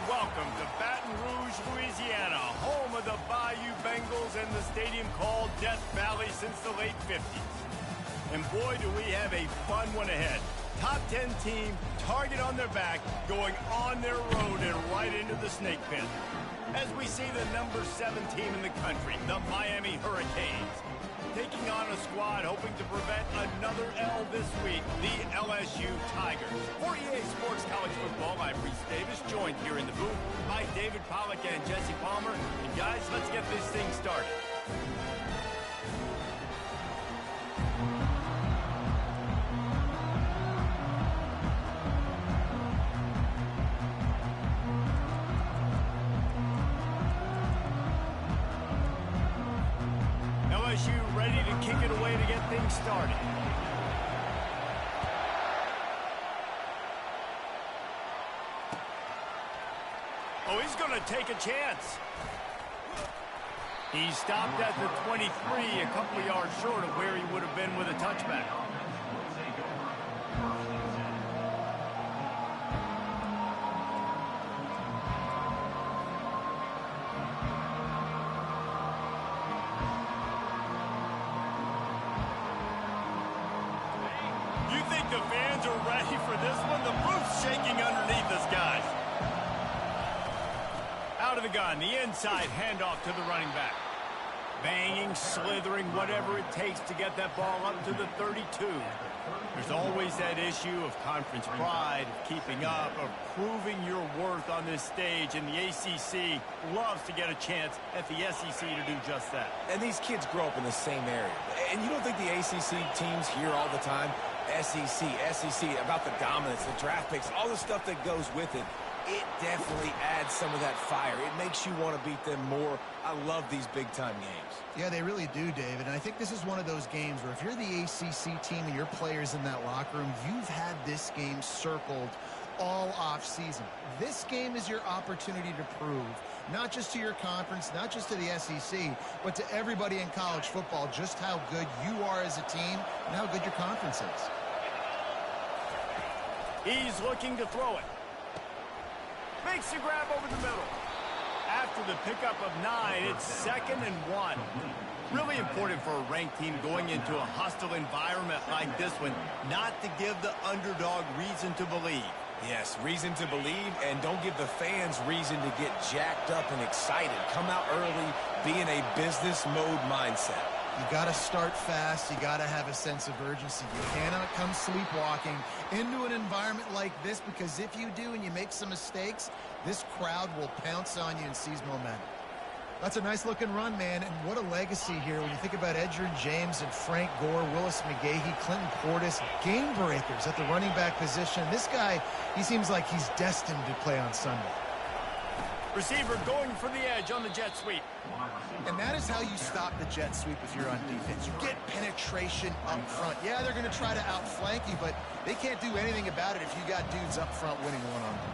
welcome to Baton Rouge, Louisiana, home of the Bayou Bengals and the stadium called Death Valley since the late 50s. And boy, do we have a fun one ahead. Top 10 team, target on their back, going on their road and right into the snake pit. As we see the number 7 team in the country, the Miami Hurricanes, taking on a squad hoping to prevent another L this week, the LSU Tigers. For EA Sports College Football, I'm Reese Davis, joined here in the booth by David Pollack and Jesse Palmer. And guys, let's get this thing started. LSU ready to kick it away to get things started. Oh, he's going to take a chance. He stopped at the 23, a couple yards short of where he would have been with a touchback. The fans are ready for this one. The booth's shaking underneath us, guys. Out of the gun, the inside handoff to the running back. Banging, slithering, whatever it takes to get that ball up to the 32. There's always that issue of conference pride, of keeping up, of proving your worth on this stage, and the ACC loves to get a chance at the SEC to do just that. And these kids grow up in the same area. And you don't think the ACC teams hear all the time, SEC, about the dominance, the draft picks, all the stuff that goes with it. It definitely adds some of that fire. It makes you want to beat them more. I love these big-time games. Yeah, they really do, David. And I think this is one of those games where if you're the ACC team and your players in that locker room, you've had this game circled all off-season. This game is your opportunity to prove, not just to your conference, not just to the SEC, but to everybody in college football, just how good you are as a team and how good your conference is. He's looking to throw it. Makes the grab over the middle. After the pickup of 9, it's 2nd and 1. Really important for a ranked team going into a hostile environment like this one, not to give the underdog reason to believe. Yes, reason to believe, and don't give the fans reason to get jacked up and excited. Come out early, be in a business mode mindset. You got to start fast. You got to have a sense of urgency. You cannot come sleepwalking into an environment like this, because if you do and you make some mistakes, this crowd will pounce on you and seize momentum. That's a nice-looking run, man, and what a legacy here when you think about Edgerrin James and Frank Gore, Willis McGahee, Clinton Portis, game breakers at the running back position. This guy, he seems like he's destined to play on Sunday. Receiver going for the edge on the jet sweep. And that is how you stop the jet sweep if you're on defense. You get penetration up front. Yeah, they're going to try to outflank you, but they can't do anything about it if you got dudes up front winning one-on-one.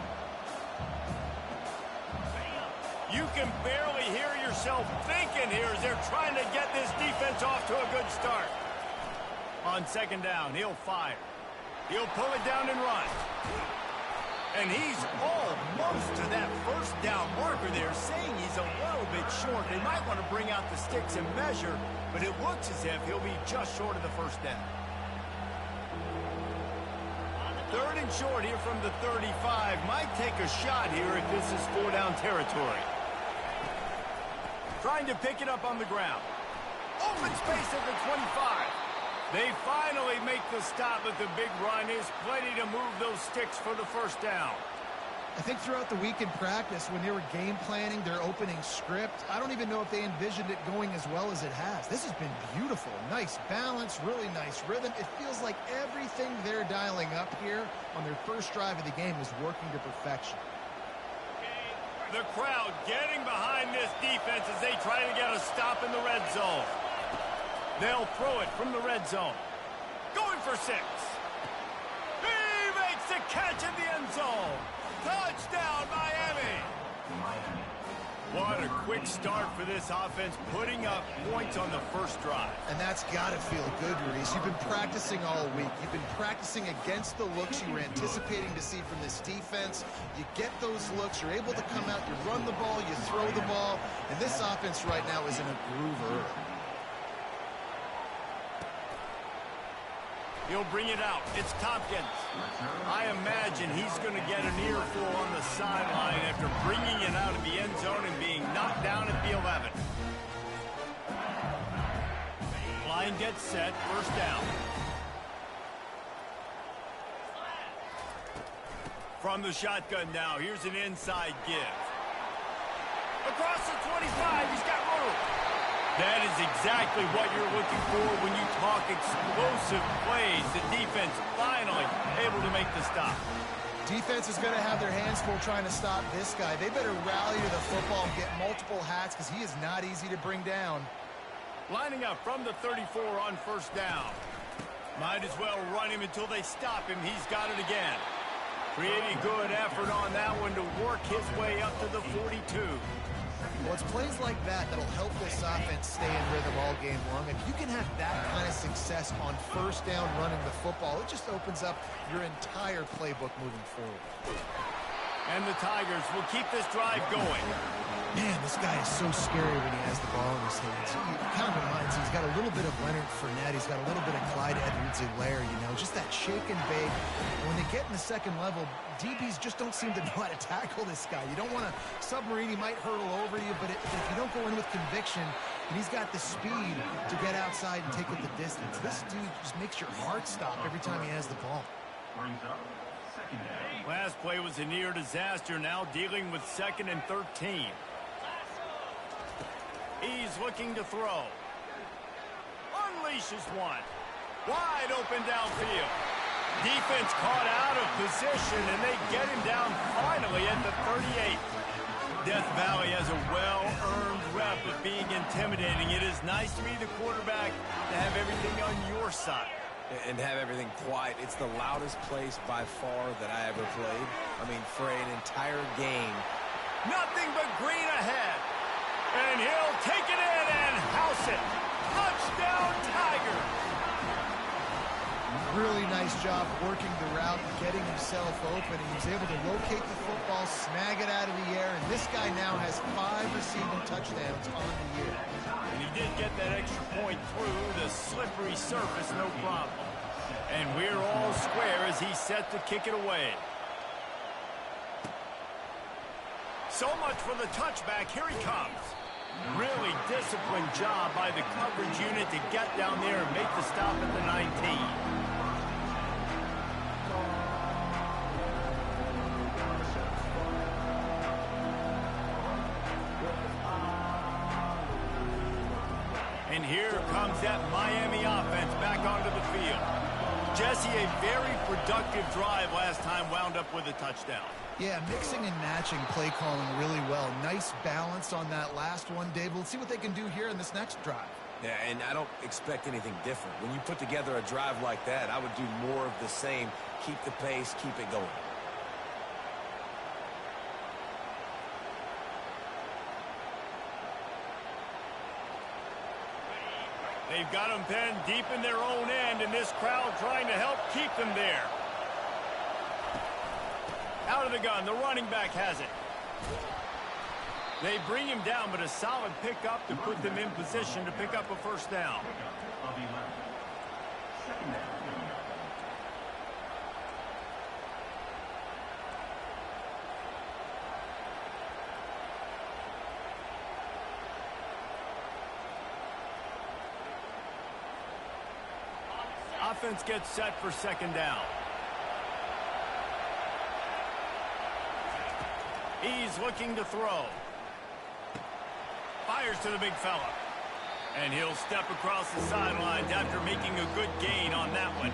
You can barely hear yourself thinking here as they're trying to get this defense off to a good start. On 2nd down, he'll fire. He'll pull it down and run. And he's almost to that 1st down marker there, saying he's a little bit short. They might want to bring out the sticks and measure, but it looks as if he'll be just short of the 1st down. 3rd and short here from the 35. Might take a shot here if this is 4-down territory. Trying to pick it up on the ground. Open space at the 25. They finally make the stop, but the big run is plenty to move those sticks for the 1st down. I think throughout the week in practice, when they were game planning their opening script, I don't even know if they envisioned it going as well as it has. This has been beautiful. Nice balance, really nice rhythm. It feels like everything they're dialing up here on their 1st drive of the game is working to perfection. The crowd getting behind this defense as they try to get a stop in the red zone. They'll throw it from the red zone. Going for 6. He makes the catch in the end zone. Touchdown, Miami. What a quick start for this offense, putting up points on the first drive. And that's got to feel good, Reese. You've been practicing all week. You've been practicing against the looks you were anticipating to see from this defense. You get those looks, you're able to come out, you run the ball, you throw the ball, and this offense right now is in a groove early. He'll bring it out. It's Tompkins. I imagine he's going to get an earful on the sideline after bringing it out of the end zone and being knocked down at the 11. Line gets set. First down. From the shotgun now, here's an inside give. Across the 25, he's got room. That is exactly what you're looking for when you talk explosive plays. The defense finally able to make the stop. Defense is going to have their hands full trying to stop this guy. They better rally to the football and get multiple hats because he is not easy to bring down. Lining up from the 34 on first down. Might as well run him until they stop him. He's got it again. Pretty good effort on that one to work his way up to the 42. Well, it's plays like that that'll help this offense stay in rhythm all game long. If you can have that kind of success on first down running the football, it just opens up your entire playbook moving forward. And the Tigers will keep this drive going. Man, this guy is so scary when he has the ball in his hands. He kind of reminds me, he's got a little bit of Leonard Fournette. He's got a little bit of Clyde Edwards-Helaire, you know, just that shake and bake. And when they get in the second level, DBs just don't seem to know how to tackle this guy. You don't want to submarine. He might hurtle over you, but if you don't go in with conviction, and he's got the speed to get outside and take it the distance, this dude just makes your heart stop every time he has the ball. Last play was a near disaster, now dealing with 2nd and 13. He's looking to throw. Unleashes one. Wide open downfield. Defense caught out of position, and they get him down finally at the 38. Death Valley has a well-earned rep of being intimidating. It is nice to be the quarterback to have everything on your side. And have everything quiet. It's the loudest place by far that I ever played. I mean, for an entire game. Nothing but green ahead. And he'll take it in and house it. Touchdown, Tigers. Really nice job working the route and getting himself open. He was able to locate the football, snag it out of the air, and this guy now has 5 receiving touchdowns on the year. And he did get that extra point through the slippery surface, no problem. And we're all square as he's set to kick it away. So much for the touchback. Here he comes. Really disciplined job by the coverage unit to get down there and make the stop at the 19. And here comes that Miami offense back onto the field. Jesse, a very productive drive last time, wound up with a touchdown. Yeah, mixing and matching play calling really well. Nice balance on that last one, Dave. Let's see what they can do here in this next drive. Yeah, and I don't expect anything different. When you put together a drive like that, I would do more of the same. Keep the pace, keep it going. They've got them pinned deep in their own end, and this crowd trying to help keep them there. Out of the gun, the running back has it. They bring him down, but a solid pickup to put them in position to pick up a first down. Offense gets set for second down. He's looking to throw. Fires to the big fella. And he'll step across the sidelines after making a good gain on that one.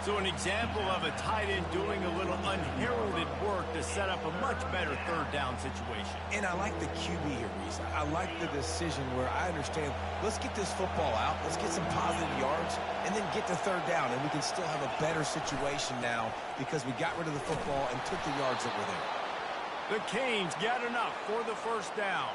So an example of a tight end doing a little unheralded work to set up a much better third down situation. And I like the QB here, Reese. I like the decision where I understand, let's get this football out, let's get some positive yards, and then get to third down, and we can still have a better situation now because we got rid of the football and took the yards that were there. The Canes get enough for the first down.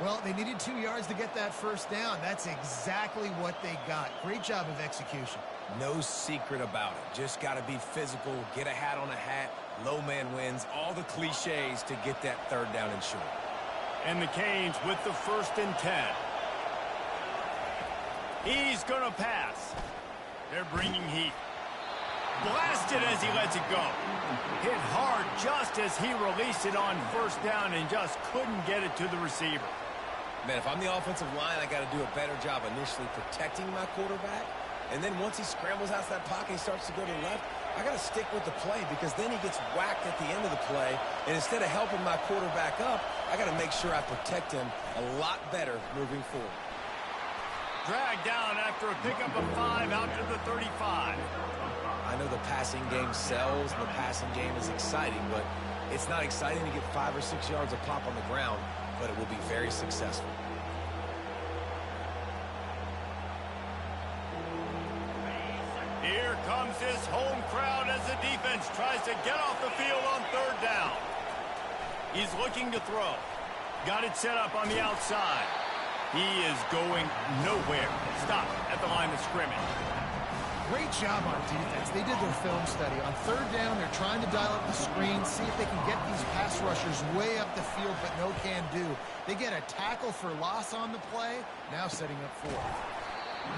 Well, they needed 2 yards to get that first down. That's exactly what they got. Great job of execution. No secret about it. Just got to be physical, get a hat on a hat, low man wins, all the cliches to get that third down and short. And the Canes with the 1st and 10. He's going to pass. They're bringing heat. Blasted as he lets it go. Hit hard just as he released it on first down and just couldn't get it to the receiver. Man, if I'm the offensive line, I got to do a better job initially protecting my quarterback. And then once he scrambles out of that pocket, he starts to go to the left, I got to stick with the play because then he gets whacked at the end of the play. And instead of helping my quarterback up, I got to make sure I protect him a lot better moving forward. Dragged down after a pickup of 5 out to the 35. I know the passing game sells, and the passing game is exciting, but it's not exciting to get 5 or 6 yards a pop on the ground, but it will be very successful. Here comes his home crowd as the defense tries to get off the field on third down. He's looking to throw. Got it set up on the outside. He is going nowhere. Stop at the line of scrimmage. Great job on defense. They did their film study. On third down, they're trying to dial up the screen, see if they can get these pass rushers way up the field, but no can do. They get a tackle for loss on the play, now setting up fourth.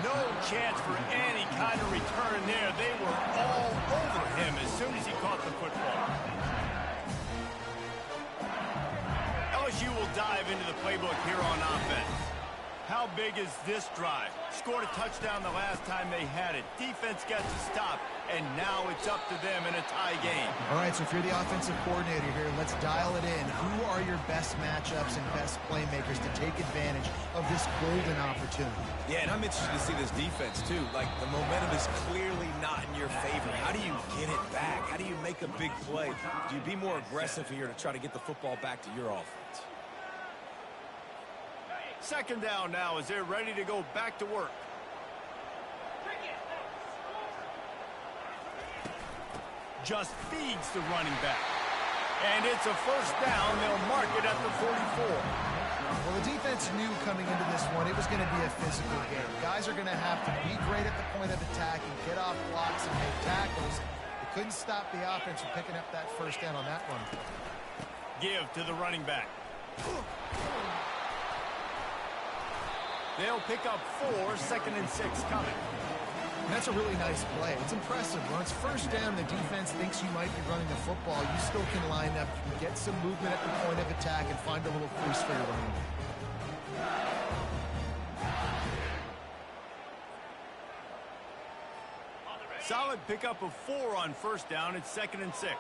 No chance for any kind of return there. They were all over him as soon as he caught the football. LSU will dive into the playbook here on offense. How big is this drive? Scored a touchdown the last time they had it. Defense gets a stop, and now it's up to them in a tie game. All right, so if you're the offensive coordinator here, let's dial it in. Who are your best matchups and best playmakers to take advantage of this golden opportunity? Yeah, and I'm interested to see this defense, too. Like, the momentum is clearly not in your favor. How do you get it back? How do you make a big play? Do you be more aggressive here to try to get the football back to your offense? Second down now as they're ready to go back to work. Just feeds the running back. And it's a first down. They'll mark it at the 44. Well, the defense knew coming into this one it was going to be a physical game. Guys are going to have to be great at the point of attack and get off blocks and make tackles. They couldn't stop the offense from picking up that first down on that run play. Give to the running back. They'll pick up 4, 2nd and 6 coming. And that's a really nice play. It's impressive. When it's first down, the defense thinks you might be running the football. You still can line up, get some movement at the point of attack, and find a little crease for your running back. Solid pickup of 4 on first down. It's 2nd and 6.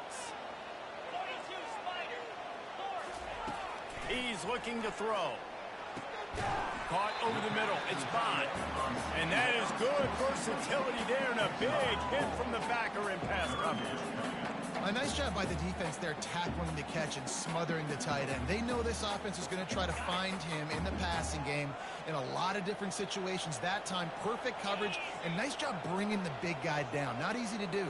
He's looking to throw. Caught over the middle. It's Bond. And that is good versatility there and a big hit from the backer in pass coverage. A nice job by the defense there tackling the catch and smothering the tight end. They know this offense is going to try to find him in the passing game in a lot of different situations. That time, perfect coverage and nice job bringing the big guy down. Not easy to do.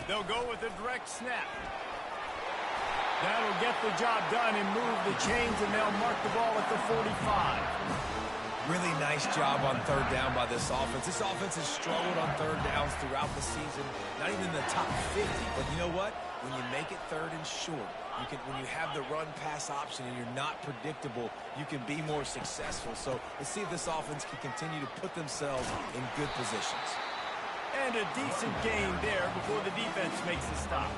They'll go with a direct snap. That'll get the job done and move the chains, and they'll mark the ball at the 45. Really nice job on third down by this offense. This offense has struggled on third downs throughout the season. Not even in the top 50, but you know what? When you make it third and short, when you have the run-pass option and you're not predictable, you can be more successful. So let's see if this offense can continue to put themselves in good positions. And a decent gain there before the defense makes the stop.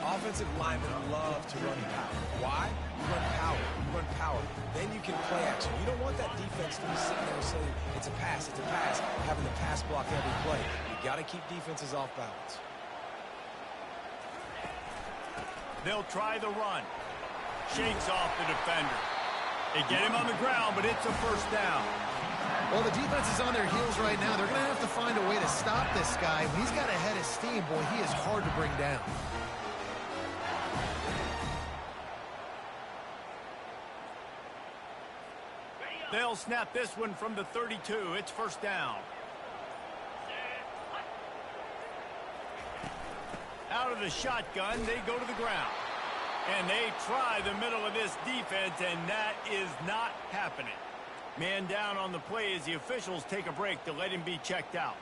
Offensive linemen love to run power. Why? You run power. You run power. Then you can play action. You don't want that defense to be sitting there saying, it's a pass, having the pass block every play. You got to keep defenses off balance. They'll try the run. Shakes off the defender. They get him on the ground, but it's a first down. Well, the defense is on their heels right now. They're going to have to find a way to stop this guy. When he's got a head of steam, boy, he is hard to bring down. They'll snap this one from the 32. It's first down. Out of the shotgun, they go to the ground. And they try the middle of this defense, and that is not happening. Man down on the play as the officials take a break to let him be checked out.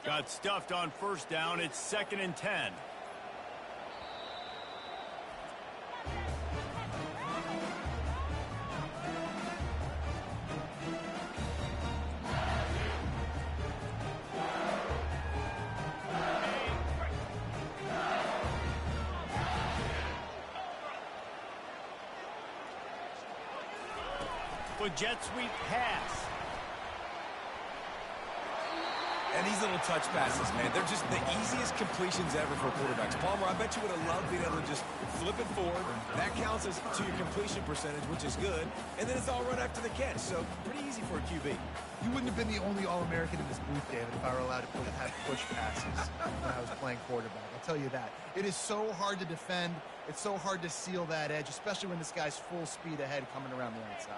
Got stuffed on first down. It's 2nd and 10. For jet sweep pass. And these little touch passes, man, they're just the easiest completions ever for quarterbacks. Palmer, I bet you would have loved being able to just flip it forward. That counts as to your completion percentage, which is good. And then it's all run after the catch, so pretty easy for a QB. You wouldn't have been the only All-American in this booth, David, if I were allowed to have push passes when I was playing quarterback. I'll tell you that. It is so hard to defend. It's so hard to seal that edge, especially when this guy's full speed ahead coming around the outside.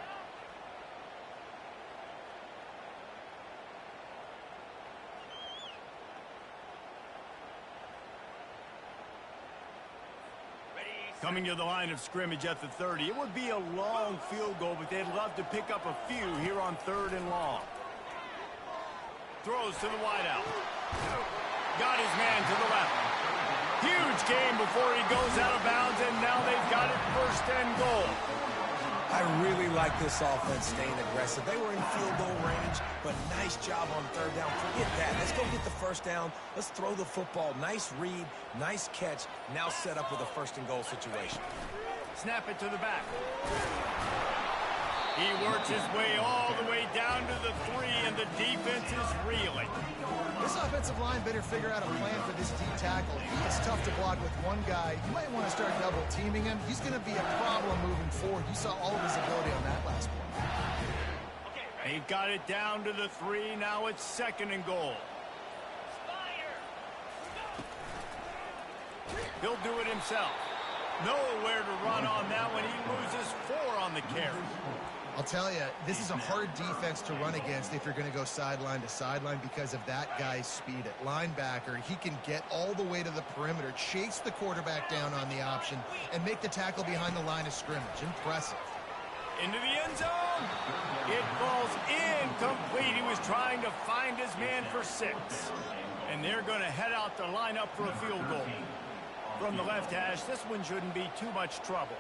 Coming to the line of scrimmage at the 30. It would be a long field goal, but they'd love to pick up a few here on 3rd and long. Throws to the wideout. Got his man to the left. Huge game before he goes out of bounds, and now they've got it 1st and goal. I really like this offense staying aggressive. They were in field goal range, but nice job on 3rd down. Forget that. Let's go get the 1st down. Let's throw the football. Nice read, nice catch. Now set up with a 1st and goal situation. Snap it to the back. He works his way all the way down to the 3, and the defense is reeling. This offensive line better figure out a plan for this D tackle. He is tough to block with one guy. You might want to start double teaming him. He's going to be a problem moving forward. You saw all of his ability on that last play. They've got it down to the 3. Now it's 2nd and goal. He'll do it himself. Nowhere to run on that one. He loses 4 on the carry. I'll tell you, this is a hard defense to run against if you're going to go sideline to sideline because of that guy's speed at linebacker. He can get all the way to the perimeter, chase the quarterback down on the option, and make the tackle behind the line of scrimmage. Impressive. Into the end zone. It falls incomplete. He was trying to find his man for 6. And they're going to head out to line up for a field goal. From the left hash, this one shouldn't be too much trouble.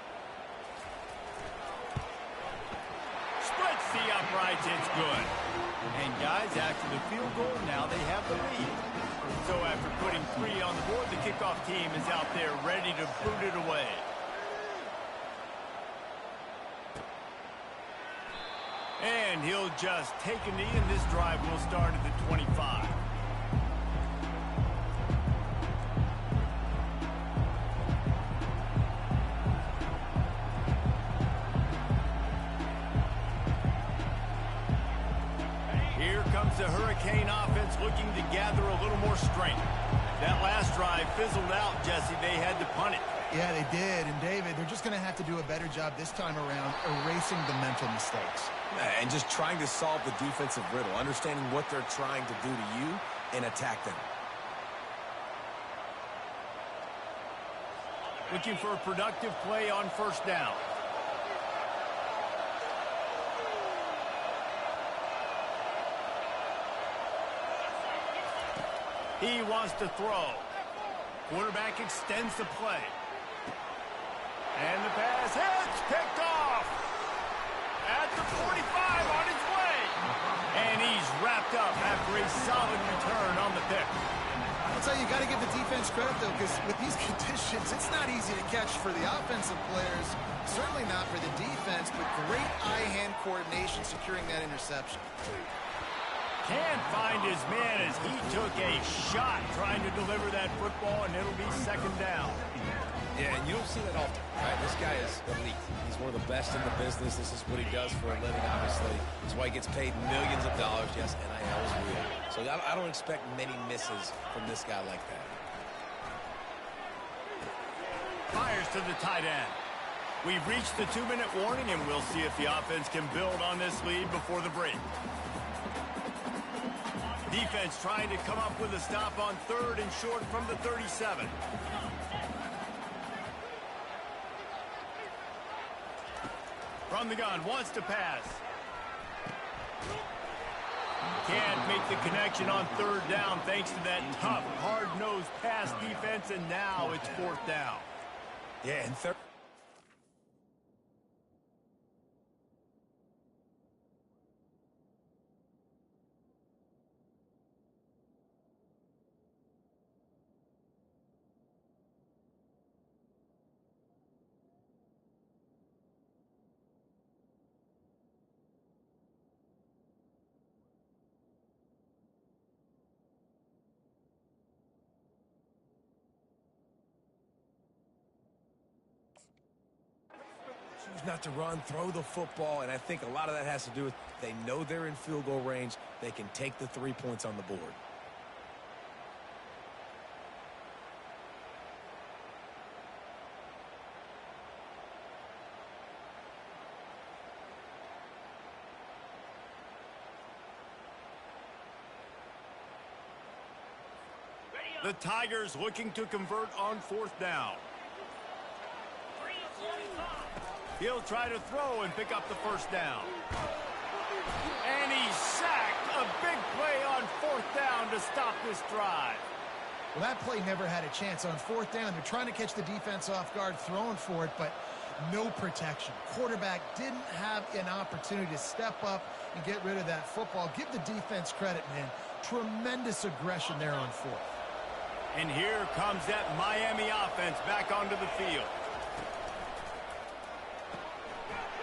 Splits the uprights, it's good. And guys, after the field goal, now they have the lead. So after putting 3 on the board, the kickoff team is out there ready to boot it away. And he'll just take a knee, and this drive will start at the 25. Here comes the Hurricane offense looking to gather a little more strength. That last drive fizzled out, Jesse. They had to punt it. Yeah, they did. And, David, they're just going to have to do a better job this time around erasing the mental mistakes. And just trying to solve the defensive riddle, understanding what they're trying to do to you and attack them. Looking for a productive play on 1st down. He wants to throw. Quarterback extends the play. And the pass hits, picked off. At the 45 on his way. And he's wrapped up after a solid return on the pick. I'll tell you, you got to give the defense credit, though, because with these conditions, it's not easy to catch for the offensive players. Certainly not for the defense, but great eye-hand coordination securing that interception. Can't find his man as he took a shot trying to deliver that football, and it'll be 2nd down. Yeah, and you don't see that often, right? This guy is elite. He's one of the best in the business. This is what he does for a living, obviously. That's why he gets paid millions of dollars. Yes, NIL is real. So I don't expect many misses from this guy like that. Fires to the tight end. We've reached the 2-minute warning, and we'll see if the offense can build on this lead before the break. Defense trying to come up with a stop on 3rd and short from the 37. From the gun, wants to pass. Can't make the connection on 3rd down thanks to that tough, hard-nosed pass defense, and now it's 4th down. Yeah, and 3rd. Choose not to run, throw the football, and I think a lot of that has to do with they know they're in field goal range. They can take the 3 points on the board. The Tigers looking to convert on 4th down. He'll try to throw and pick up the 1st down. And he's sacked. A big play on 4th down to stop this drive. Well, that play never had a chance. On 4th down, they're trying to catch the defense off guard, throwing for it, but no protection. Quarterback didn't have an opportunity to step up and get rid of that football. Give the defense credit, man. Tremendous aggression there on 4th. And here comes that Miami offense back onto the field.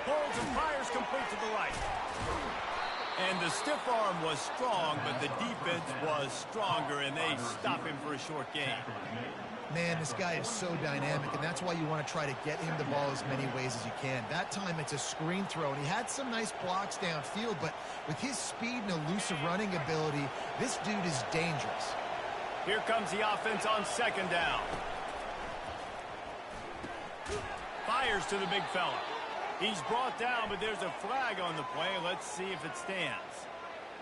Pulls and fires complete to the right. And the stiff arm was strong, but the defense was stronger, and they stop him for a short gain. Man, this guy is so dynamic, and that's why you want to try to get him the ball as many ways as you can. That time, it's a screen throw, and he had some nice blocks downfield, but with his speed and elusive running ability, this dude is dangerous. Here comes the offense on 2nd down. Fires to the big fella. He's brought down, but there's a flag on the play. Let's see if it stands.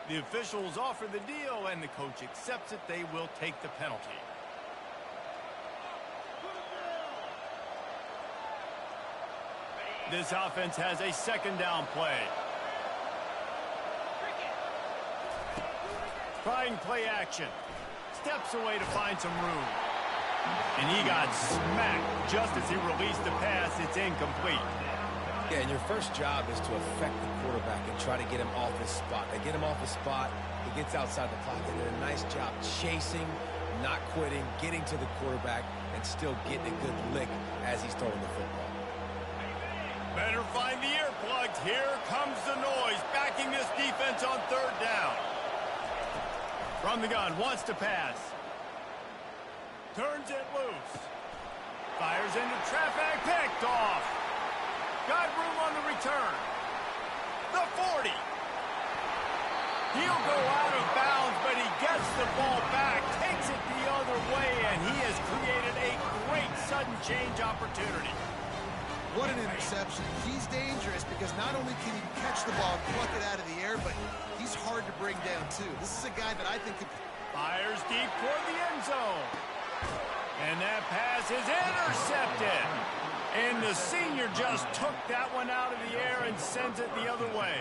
The officials offer the deal, and the coach accepts it. They will take the penalty. This offense has a 2nd down play. Trying play action. Steps away to find some room. And he got smacked just as he released the pass. It's incomplete. Yeah, and your first job is to affect the quarterback and try to get him off his spot. They get him off his spot, he gets outside the pocket. They did a nice job chasing, not quitting, getting to the quarterback, and still getting a good lick as he's throwing the football. Better find the earplugs. Here comes the noise, backing this defense on 3rd down. From the gun, wants to pass. Turns it loose. Fires into traffic, picked off. Got room on the return. The 40. He'll go out of bounds, but he gets the ball back, takes it the other way, and he has created a great sudden change opportunity. What an interception. He's dangerous because not only can he catch the ball and pluck it out of the air, but he's hard to bring down, too. This is a guy that I think could... Fires deep toward the end zone. And that pass is intercepted. And the senior just took that one out of the air and sends it the other way.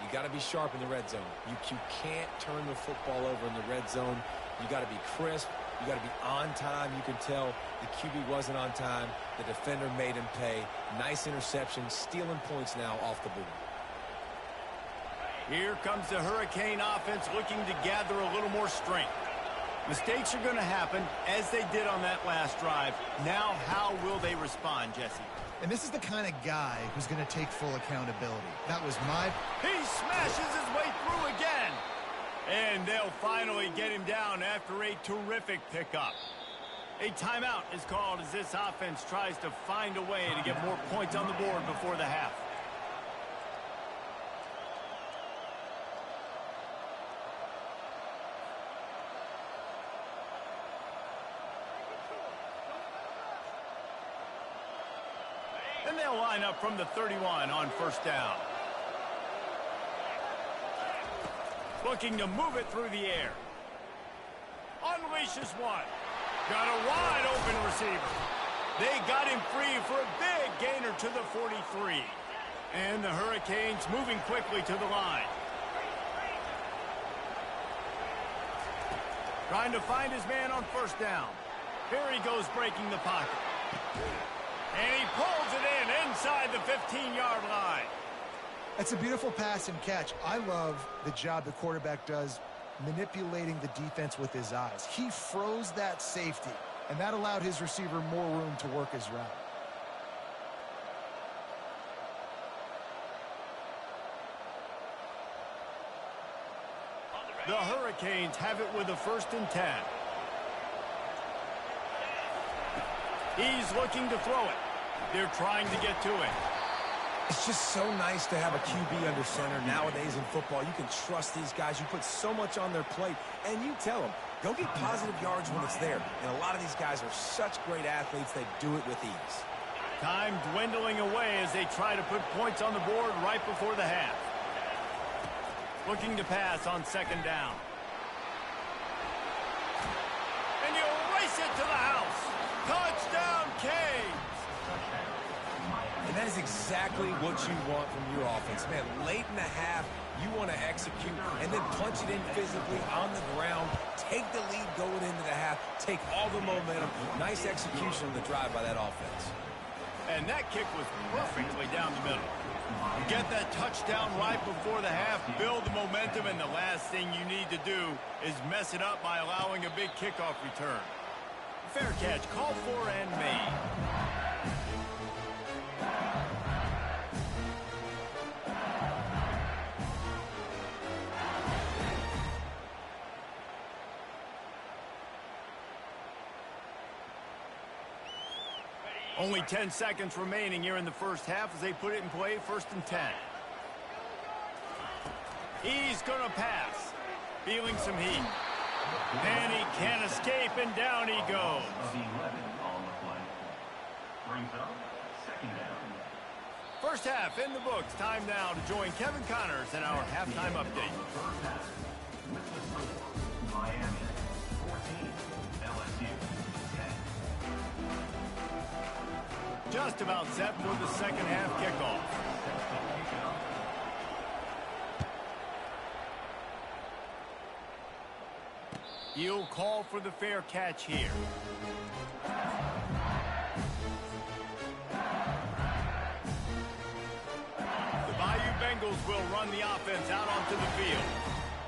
You got to be sharp in the red zone. You can't turn the football over in the red zone. You got to be crisp. You got to be on time. You can tell the QB wasn't on time. The defender made him pay. Nice interception, stealing points now off the board. Here comes the Hurricane offense looking to gather a little more strength. Mistakes are going to happen, as they did on that last drive. Now, how will they respond, Jesse? And this is the kind of guy who's going to take full accountability. That was my... He smashes his way through again. And they'll finally get him down after a terrific pickup. A timeout is called as this offense tries to find a way to get more points on the board before the half. And they'll line up from the 31 on first down. Looking to move it through the air. Unleashes one. Got a wide open receiver. They got him free for a big gainer to the 43. And the Hurricanes moving quickly to the line. Trying to find his man on first down. Here he goes breaking the pocket. And he pulls it in inside the 15-yard line. That's a beautiful pass and catch. I love the job the quarterback does manipulating the defense with his eyes. He froze that safety, and that allowed his receiver more room to work his route. The Hurricanes have it with a 1st and 10. He's looking to throw it. They're trying to get to it. It's just so nice to have a QB under center nowadays in football. You can trust these guys. You put so much on their plate, and you tell them, go get positive yards when it's there. And a lot of these guys are such great athletes, they do it with ease. Time dwindling away as they try to put points on the board right before the half. Looking to pass on 2nd down. And you race it to the house. Touchdown, Canes! And that is exactly what you want from your offense. Man, late in the half, you want to execute and then punch it in physically on the ground, take the lead going into the half, take all the momentum. Nice execution on the drive by that offense. And that kick was perfectly down the middle. You get that touchdown right before the half, build the momentum, and the last thing you need to do is mess it up by allowing a big kickoff return. Fair catch, called for and made. Only 10 seconds remaining here in the first half as they put it in play, 1st and 10. He's going to pass. Feeling some heat. And he can't escape, and down he goes. First half in the books. Time now to join Kevin Connors in our halftime update. Miami 14, LSU 10. Just about set for the second half kickoff. He'll call for the fair catch here. The Bayou Bengals will run the offense out onto the field.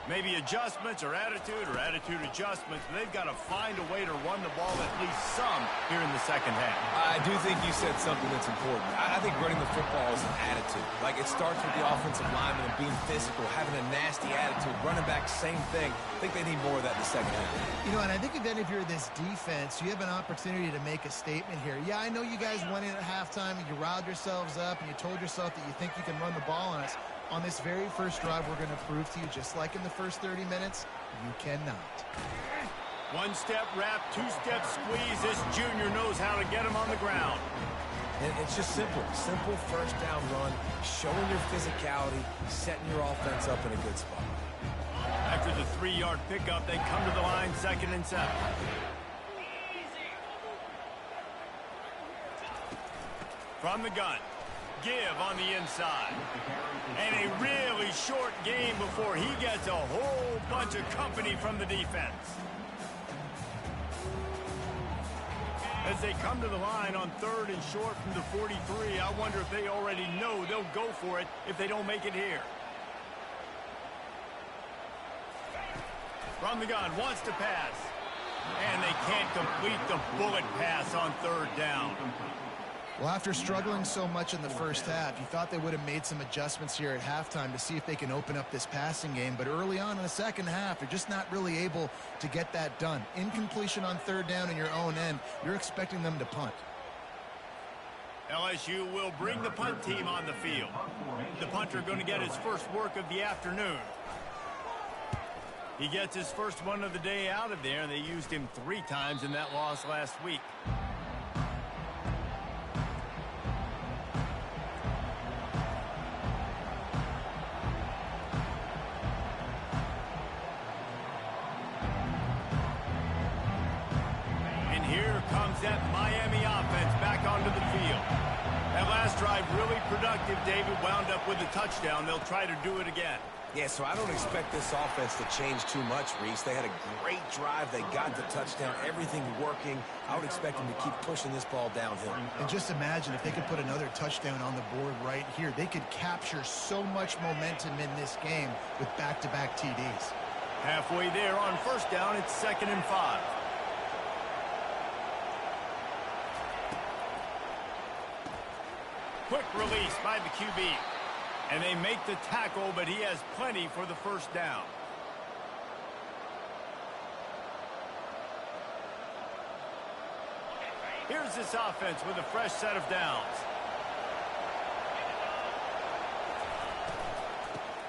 Maybe adjustments or attitude adjustments, but they've got to find a way to run the ball at least some here in the second half. I do think you said something that's important. I think running the football is an attitude. Like, it starts with the offensive lineman and being physical, having a nasty attitude. Running back, same thing. I think they need more of that in the second half. You know, and I think, again, if you're this defense, you have an opportunity to make a statement here. Yeah, I know you guys went in at halftime and you riled yourselves up and you told yourself that you think you can run the ball on us. On this very first drive, we're going to prove to you, just like in the first 30 minutes, you cannot. One-step wrap, two-step squeeze. This junior knows how to get him on the ground. And it's just simple. Simple first down run, showing your physicality, setting your offense up in a good spot. After the 3-yard pickup, they come to the line 2nd and 7. From the gun. Give on the inside. And a really short game before he gets a whole bunch of company from the defense. As they come to the line on 3rd and short from the 43, I wonder if they already know they'll go for it if they don't make it here. From the gun, wants to pass. And they can't complete the bullet pass on 3rd down. Well, after struggling so much in the first half, you thought they would have made some adjustments here at halftime to see if they can open up this passing game. But early on in the second half, they're just not really able to get that done. Incompletion on third down in your own end, you're expecting them to punt. LSU will bring the punt team on the field. The punter going to get his first work of the afternoon. He gets his first one of the day out of there, and they used him 3 times in that loss last week. And here comes that Miami offense back onto the field. That last drive really productive. David wound up with a touchdown. They'll try to do it again. Yeah, so I don't expect this offense to change too much, Reese. They had a great drive. They got the touchdown. Everything working. I would expect them to keep pushing this ball downhill. And just imagine if they could put another touchdown on the board right here. They could capture so much momentum in this game with back-to-back TDs. Halfway there on first down, it's 2nd and 5. Quick release by the QB. And they make the tackle, but he has plenty for the first down. Here's this offense with a fresh set of downs.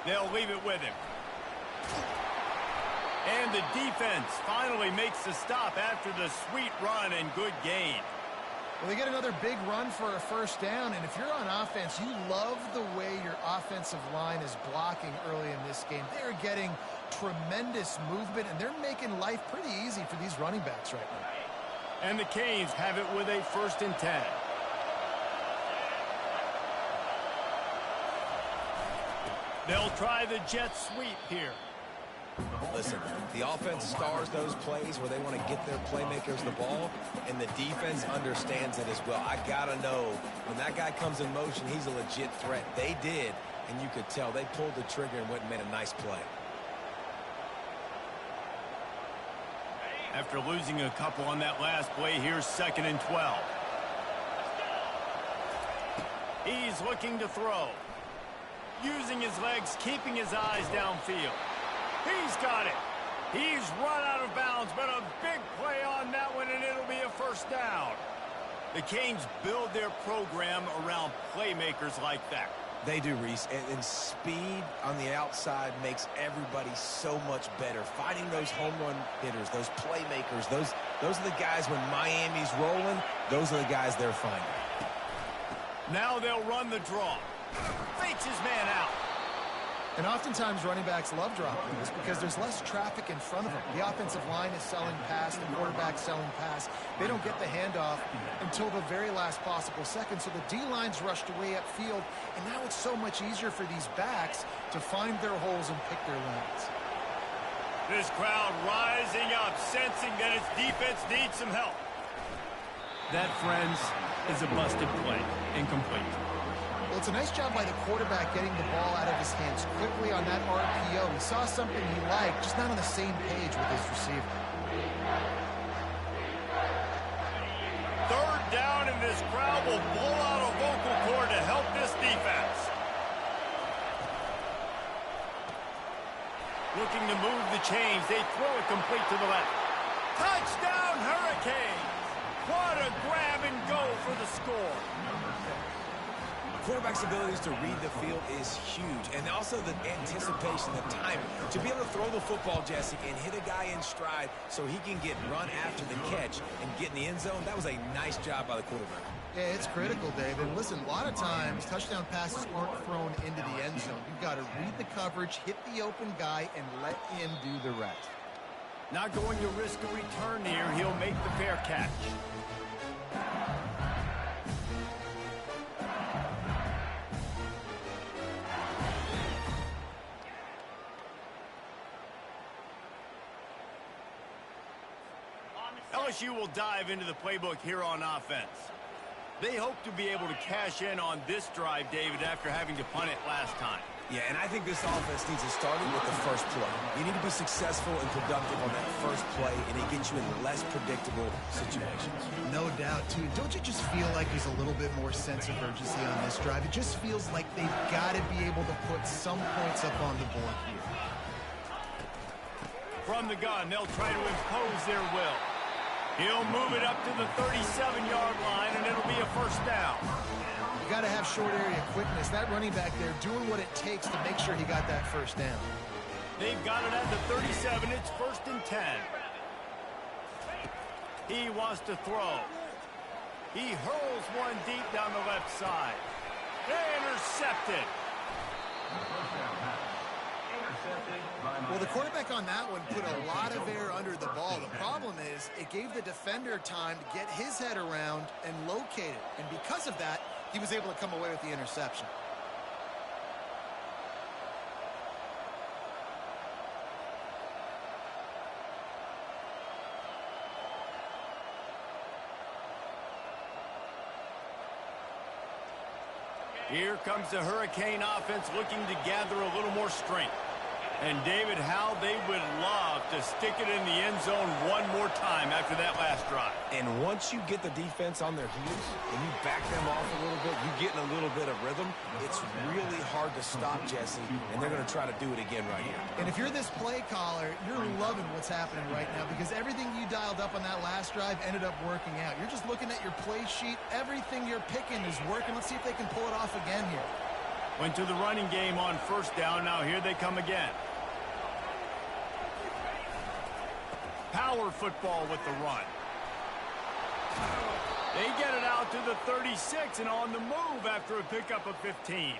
They'll leave it with him. And the defense finally makes the stop after the sweet run and good gain. Well, they get another big run for a first down, and if you're on offense, you love the way your offensive line is blocking early in this game. They're getting tremendous movement, and they're making life pretty easy for these running backs right now. And the Canes have it with a 1st and 10. They'll try the jet sweep here. Listen, the offense stars those plays where they want to get their playmakers the ball, and the defense understands it as well. I got to know when that guy comes in motion, he's a legit threat. They did, and you could tell they pulled the trigger and went and made a nice play. After losing a couple on that last play, here's 2nd and 12. He's looking to throw. Using his legs, keeping his eyes downfield. He's got it. He's run out of bounds, but a big play on that one, and it'll be a first down. The Canes build their program around playmakers like that. They do, Reese, and speed on the outside makes everybody so much better. Fighting those home run hitters, those playmakers, those are the guys when Miami's rolling, those are the guys they're finding. Now they'll run the draw. Fakes his man out. And oftentimes running backs love dropping this because there's less traffic in front of them. The offensive line is selling pass, the quarterback's selling pass. They don't get the handoff until the very last possible second, so the D-line's rushed away upfield, and now it's so much easier for these backs to find their holes and pick their lanes. This crowd rising up, sensing that its defense needs some help. That, friends, is a busted play. Incomplete. Well, it's a nice job by the quarterback getting the ball out of his hands quickly on that RPO. He saw something he liked, just not on the same page with his receiver. 3rd down, and this crowd will blow out a vocal cord to help this defense. Looking to move the chains. They throw it complete to the left. Touchdown, Hurricanes! What a grab and go for the score. Quarterback's abilities to read the field is huge, and also the anticipation, the timing. To be able to throw the football, Jesse, and hit a guy in stride so he can get run after the catch and get in the end zone, that was a nice job by the quarterback. Yeah, it's critical, Dave. And listen, a lot of times touchdown passes aren't thrown into the end zone. You've got to read the coverage, hit the open guy, and let him do the rest. Not going to risk a return here. He'll make the fair catch. LSU will dive into the playbook here on offense. They hope to be able to cash in on this drive, David, after having to punt it last time. Yeah, and I think this offense needs to start with the first play. You need to be successful and productive on that first play, and it gets you in less predictable situations. No doubt, too. Don't you just feel like there's a little bit more sense of urgency on this drive? It just feels like they've got to be able to put some points up on the board here. From the gun, they'll try to impose their will. He'll move it up to the 37-yard line, and it'll be a first down. You got to have short area quickness. That running back there doing what it takes to make sure he got that first down. They've got it at the 37. It's 1st and 10. He wants to throw. He hurls one deep down the left side. Intercepted. Well, the quarterback on that one put a lot of air under the ball. The problem is it gave the defender time to get his head around and locate it. And because of that, he was able to come away with the interception. Here comes the Hurricane offense looking to gather a little more strength. And, David, how they would love to stick it in the end zone one more time after that last drive. And once you get the defense on their heels and you back them off a little bit, you get in a little bit of rhythm, it's really hard to stop Jesse, and they're going to try to do it again right here. And if you're this play caller, you're loving what's happening right now because everything you dialed up on that last drive ended up working out. You're just looking at your play sheet. Everything you're picking is working. Let's see if they can pull it off again here. Went to the running game on first down. Now here they come again. Power football with the run. They get it out to the 36 and on the move after a pickup of 15.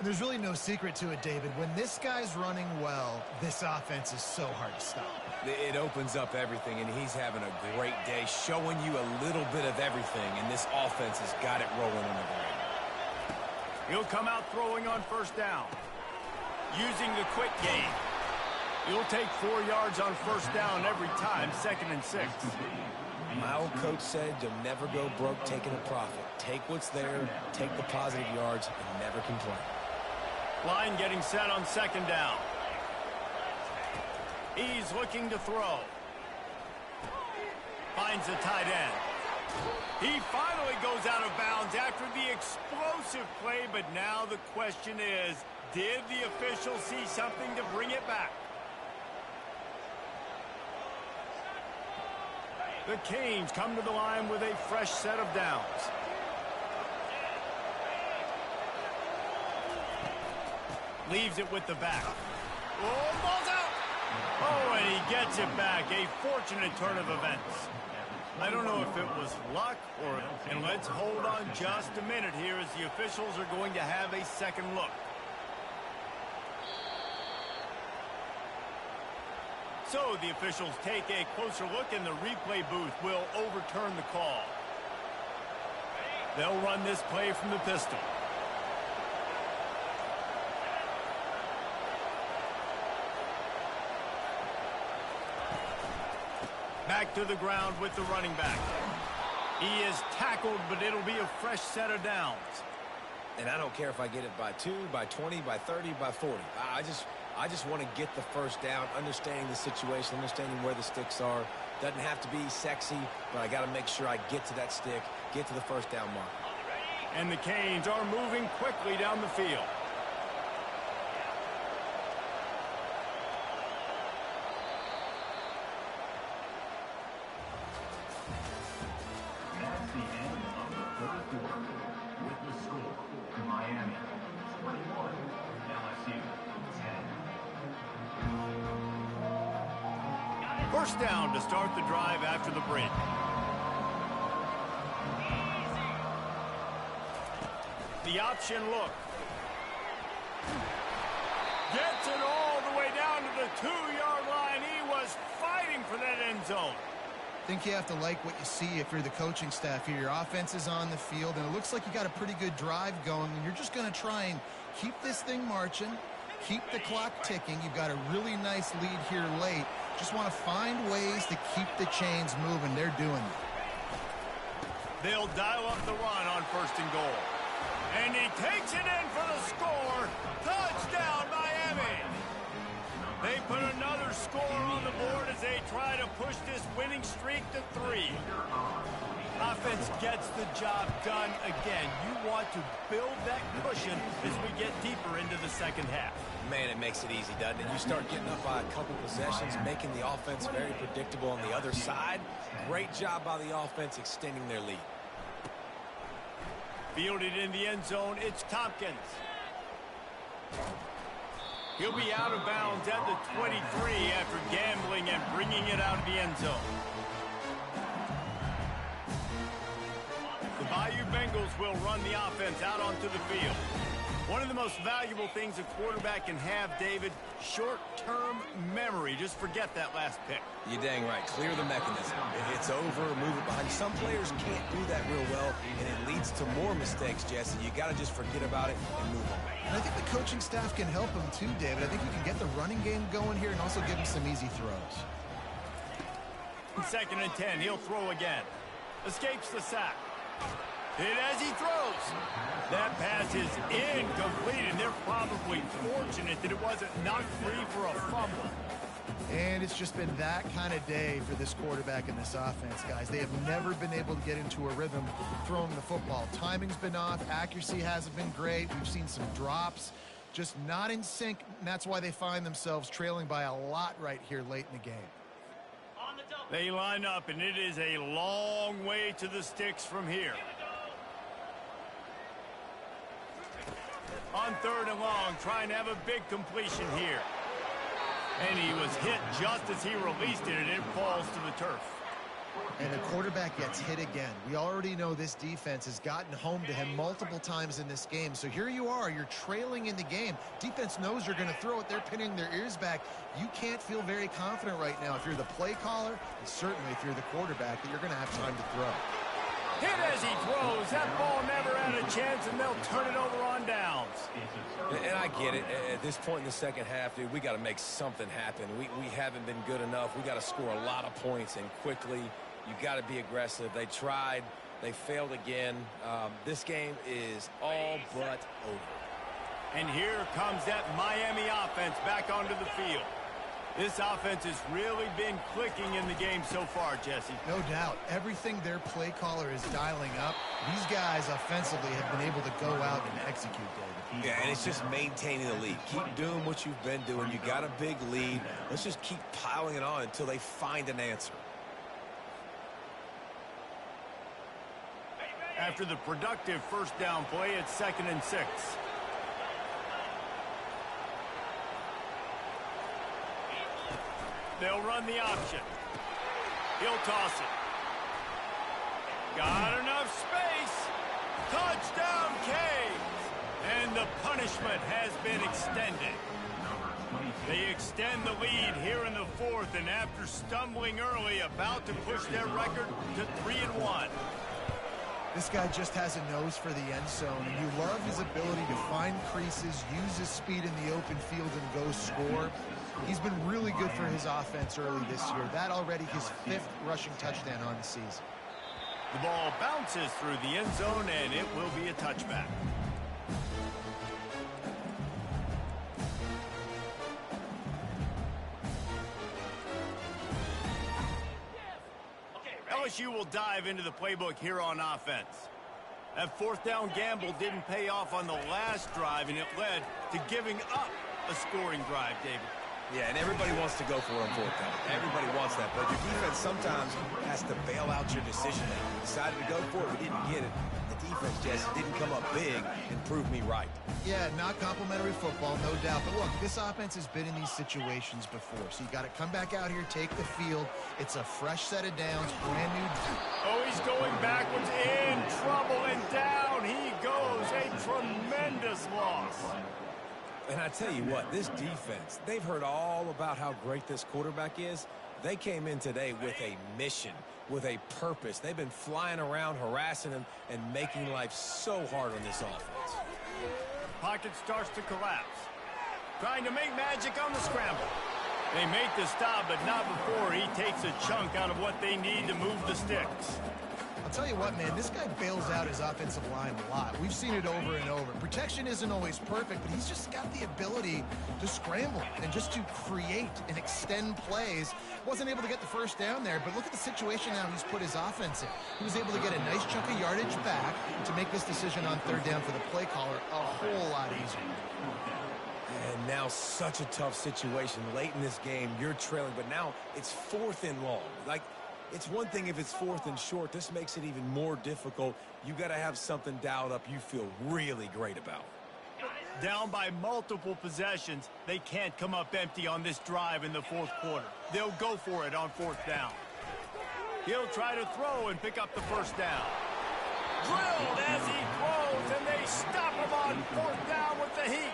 There's really no secret to it, David. When this guy's running well, this offense is so hard to stop. It opens up everything, and he's having a great day, showing you a little bit of everything, and this offense has got it rolling in the ground. He'll come out throwing on first down. Using the quick game. He'll take 4 yards on first down every time, 2nd and 6. My old coach said you'll never go broke taking a profit. Take what's there, take the positive yards, and never complain. Line getting set on 2nd down. He's looking to throw. Finds the tight end. He finally goes out of bounds after the explosive play, but now the question is, did the official see something to bring it back? The Canes come to the line with a fresh set of downs. Leaves it with the back. Oh, ball's out! Oh, and he gets it back. A fortunate turn of events. I don't know if it was luck or... And let's hold on just a minute here as the officials are going to have a second look. So the officials take a closer look and the replay booth will overturn the call. They'll run this play from the pistol. Back to the ground with the running back. He is tackled, but it'll be a fresh set of downs. And I don't care if I get it by 2, by 20, by 30, by 40. I just want to get the first down, understanding the situation, understanding where the sticks are. Doesn't have to be sexy, but I got to make sure I get to that stick, get to the first down mark. And the Canes are moving quickly down the field. That's the end of the third quarter. With the score, Miami 21, LSU 10. First down to start the drive after the break. The option look. Gets it all the way down to the 2-yard line. He was fighting for that end zone. I think you have to like what you see if you're the coaching staff here. Your offense is on the field, and it looks like you got a pretty good drive going, and you're just going to try and keep this thing marching, keep the clock ticking. You've got a really nice lead here late. Just want to find ways to keep the chains moving. They're doing it. They'll dial up the run on 1st and goal. And he takes it in for the score. Touchdown! Miami. They put another score on the board as they try to push this winning streak to 3. Offense gets the job done again. You want to build that cushion as we get deeper into the second half. Man, it makes it easy, doesn't it? You start getting up by a couple possessions, making the offense very predictable on the other side. Great job by the offense extending their lead. Fielded in the end zone, it's Tompkins. He'll be out of bounds at the 23 after gambling and bringing it out of the end zone. The Bayou Bengals will run the offense out onto the field. One of the most valuable things a quarterback can have, David, short-term memory. Just forget that last pick. You're dang right. Clear the mechanism. It's over, move it behind. Some players can't do that real well, and it leads to more mistakes, Jesse. You got to just forget about it and move on. And I think the coaching staff can help him too, David. I think you can get the running game going here and also give him some easy throws. 2nd and 10, he'll throw again. Escapes the sack. Hit as he throws. That pass is incomplete, and they're probably fortunate that it wasn't knocked free for a fumble. And it's just been that kind of day for this quarterback and this offense, guys. They have never been able to get into a rhythm throwing the football. Timing's been off. Accuracy hasn't been great. We've seen some drops. Just not in sync, and that's why they find themselves trailing by a lot right here late in the game. They line up, and it is a long way to the sticks from here. On 3rd and long, trying to have a big completion here. And he was hit just as he released it, and it falls to the turf. And the quarterback gets hit again. We already know this defense has gotten home to him multiple times in this game. So here you are, you're trailing in the game. Defense knows you're going to throw it. They're pinning their ears back. You can't feel very confident right now if you're the play caller, and certainly if you're the quarterback, that you're going to have time to throw. Hit as he throws. That ball never had a chance, and they'll turn it over on downs. And I get it. At this point in the second half, dude, we got to make something happen. We haven't been good enough. We got to score a lot of points, and quickly. You got to be aggressive. They tried. They failed again. This game is all but over. And here comes that Miami offense back onto the field. This offense has really been clicking in the game so far, Jesse. No doubt. Everything their play caller is dialing up, these guys offensively have been able to go out and execute, David. Yeah, and it's just maintaining the lead. Keep doing what you've been doing. You got a big lead. Let's just keep piling it on until they find an answer. After the productive first down play, it's 2nd and 6. They'll run the option. He'll toss it. Got enough space. Touchdown, Canes. And the punishment has been extended. They extend the lead here in the 4th, and after stumbling early, about to push their record to 3-1. This guy just has a nose for the end zone, and you love his ability to find creases, use his speed in the open field, and go score. He's been really good for his offense early this year. That already his 5th rushing touchdown on the season. The ball bounces through the end zone, and it will be a touchback. LSU will dive into the playbook here on offense. That 4th down gamble didn't pay off on the last drive, and it led to giving up a scoring drive, David. Yeah, and everybody wants to go for it on 4th down. Everybody wants that, but your defense sometimes has to bail out your decision. We decided to go for it, we didn't get it. The defense, Jesse, didn't come up big and prove me right. Yeah, not complimentary football, no doubt. But look, this offense has been in these situations before, so you got to come back out here, take the field. It's a fresh set of downs, brand new. Oh, he's going backwards, in trouble, and down he goes. A tremendous loss. And I tell you what, this defense, they've heard all about how great this quarterback is. They came in today with a mission, with a purpose. They've been flying around, harassing him, and making life so hard on this offense. Pocket starts to collapse. Trying to make magic on the scramble. They make the stop, but not before he takes a chunk out of what they need to move the sticks. I'll tell you what, man, this guy bails out his offensive line a lot. We've seen it over and over. Protection isn't always perfect, but he's just got the ability to scramble and just to create and extend plays. Wasn't able to get the first down there, but look at the situation now he's put his offense in. He was able to get a nice chunk of yardage back to make this decision on third down for the play caller a whole lot easier. And now such a tough situation. Late in this game, you're trailing, but now it's 4th and long. Like, it's one thing if it's 4th and short. This makes it even more difficult. You got to have something dialed up you feel really great about. Down by multiple possessions, they can't come up empty on this drive in the 4th quarter. They'll go for it on 4th down. He'll try to throw and pick up the first down. Drilled as he throws, and they stop him on 4th down with the heat.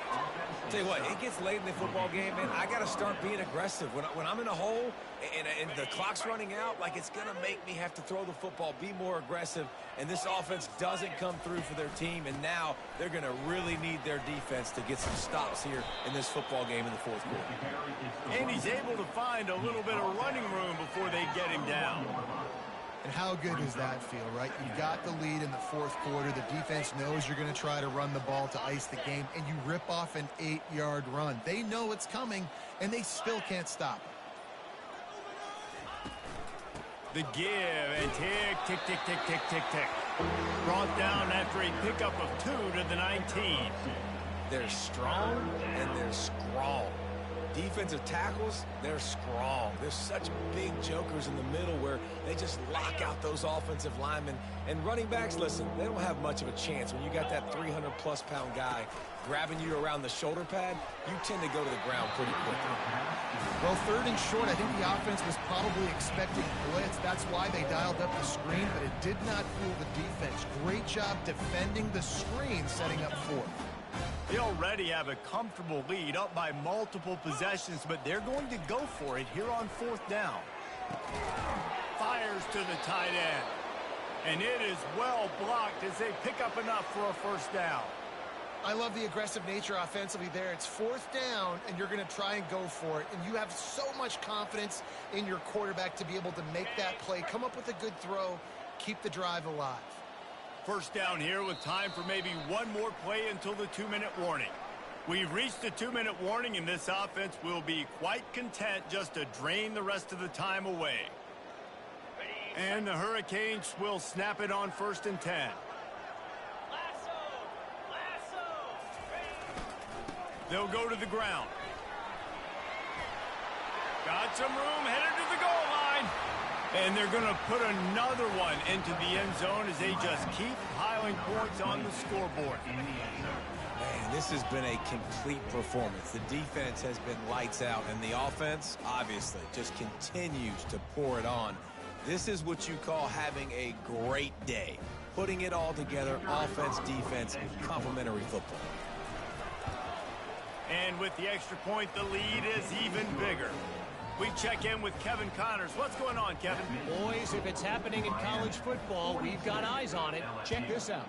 Tell you what, it gets late in the football game, man. I got to start being aggressive. When I'm in a hole and the clock's running out, like, it's going to make me have to throw the football, be more aggressive, and this offense doesn't come through for their team, and now they're going to really need their defense to get some stops here in this football game in the 4th quarter. And he's able to find a little bit of running room before they get him down. And how good does that feel, right? You got the lead in the 4th quarter. The defense knows you're going to try to run the ball to ice the game, and you rip off an 8-yard run. They know it's coming, and they still can't stop it. The give and tick, tick, tick, tick, tick, tick, tick. Brought down after a pickup of 2 to the 19. They're strong and they're strong. Defensive tackles, they're strong. There's such big jokers in the middle where they just lock out those offensive linemen. And running backs, listen, they don't have much of a chance. When you got that 300-plus pound guy grabbing you around the shoulder pad, you tend to go to the ground pretty quickly. Well, 3rd and short, I think the offense was probably expecting blitz. That's why they dialed up the screen, but it did not fool the defense. Great job defending the screen, setting up 4th. They already have a comfortable lead up by multiple possessions, but they're going to go for it here on 4th down. Fires to the tight end. And it is well blocked as they pick up enough for a first down. I love the aggressive nature offensively there. It's 4th down, and you're going to try and go for it. And you have so much confidence in your quarterback to be able to make that play, come up with a good throw, keep the drive alive. First down here with time for maybe one more play until the 2-minute warning. We've reached the 2-minute warning, and this offense will be quite content just to drain the rest of the time away. And the Hurricanes will snap it on 1st and 10. They'll go to the ground. Got some room, headed to the goal line. And they're going to put another one into the end zone as they just keep piling points on the scoreboard. Man, this has been a complete performance. The defense has been lights out, and the offense, obviously, just continues to pour it on. This is what you call having a great day. Putting it all together, offense, defense, complementary football. And with the extra point, the lead is even bigger. We check in with Kevin Connors. What's going on, Kevin? Boys, if it's happening in college football, we've got eyes on it. Check this out.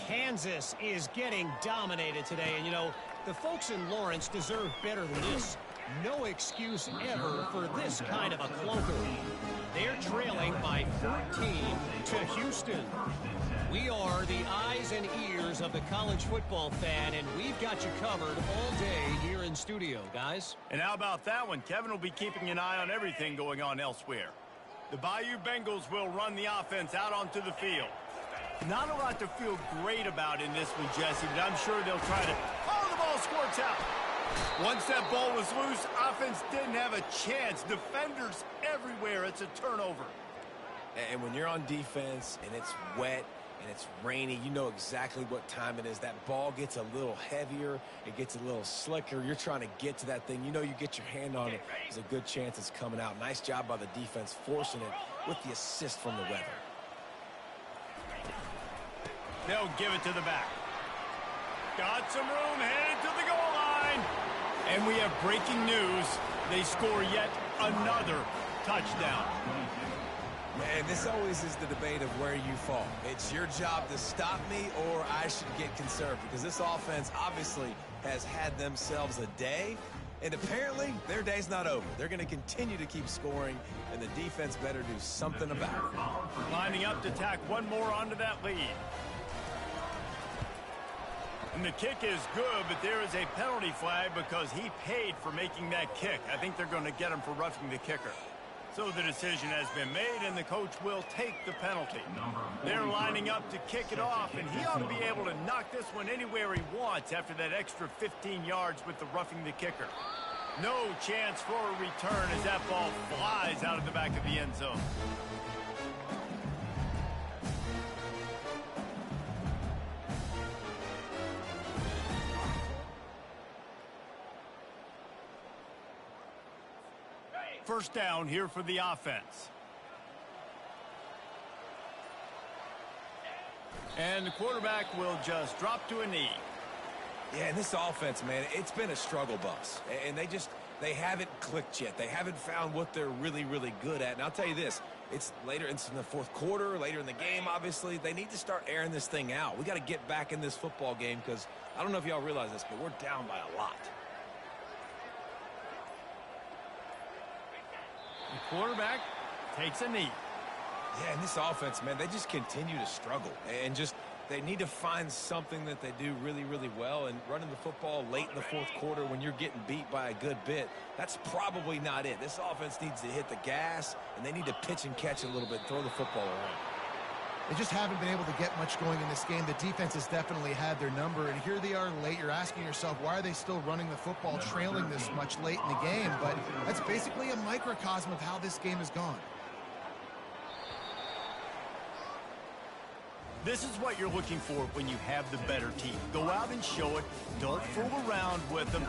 Kansas is getting dominated today. And, you know, the folks in Lawrence deserve better than this. No excuse ever for this kind of a clunker. They're trailing by 13 to Houston. We are the eyes and ears of the college football fan, and we've got you covered all day here in studio, guys. And how about that one? Kevin will be keeping an eye on everything going on elsewhere. The Bayou Bengals will run the offense out onto the field. Not a lot to feel great about in this one, Jesse, but I'm sure they'll try to... Oh, the ball squirts out. Once that ball was loose, offense didn't have a chance. Defenders everywhere. It's a turnover. And when you're on defense and it's wet and it's rainy, you know exactly what time it is. That ball gets a little heavier. It gets a little slicker. You're trying to get to that thing. You know you get your hand on it. There's a good chance it's coming out. Nice job by the defense forcing it with the assist from the weather. They'll give it to the back. Got some room, headed to the goal line. And we have breaking news. They score yet another touchdown. Man, this always is the debate of where you fall. It's your job to stop me or I should get conservative, because this offense obviously has had themselves a day, And apparently, their day's not over. They're going to continue to keep scoring, and the defense better do something about it. Lining up to tack one more onto that lead. And the kick is good, but there is a penalty flag because he paid for making that kick. I think they're going to get him for roughing the kicker. So the decision has been made, and the coach will take the penalty. They're lining up to kick it off, and he ought to be able to knock this one anywhere he wants after that extra 15 yards with the roughing the kicker. No chance for a return as that ball flies out of the back of the end zone. First down here for the offense. And the quarterback will just drop to a knee. Yeah, and this offense, man, it's been a struggle bus. And they haven't clicked yet. They haven't found what they're really, really good at. And I'll tell you this, it's later in the fourth quarter, later in the game, obviously. They need to start airing this thing out. We got to get back in this football game because I don't know if y'all realize this, but we're down by a lot. The quarterback takes a knee. Yeah, and this offense, man, they just continue to struggle. And they need to find something that they do really, really well. And running the football late in the fourth quarter when you're getting beat by a good bit, that's probably not it. This offense needs to hit the gas, and they need to pitch and catch a little bit, throw the football around. They just haven't been able to get much going in this game. The defense has definitely had their number, and here they are late. You're asking yourself, why are they still running the football, trailing this much late in the game? But that's basically a microcosm of how this game has gone. This is what you're looking for when you have the better team. Go out and show it. Don't fool around with them.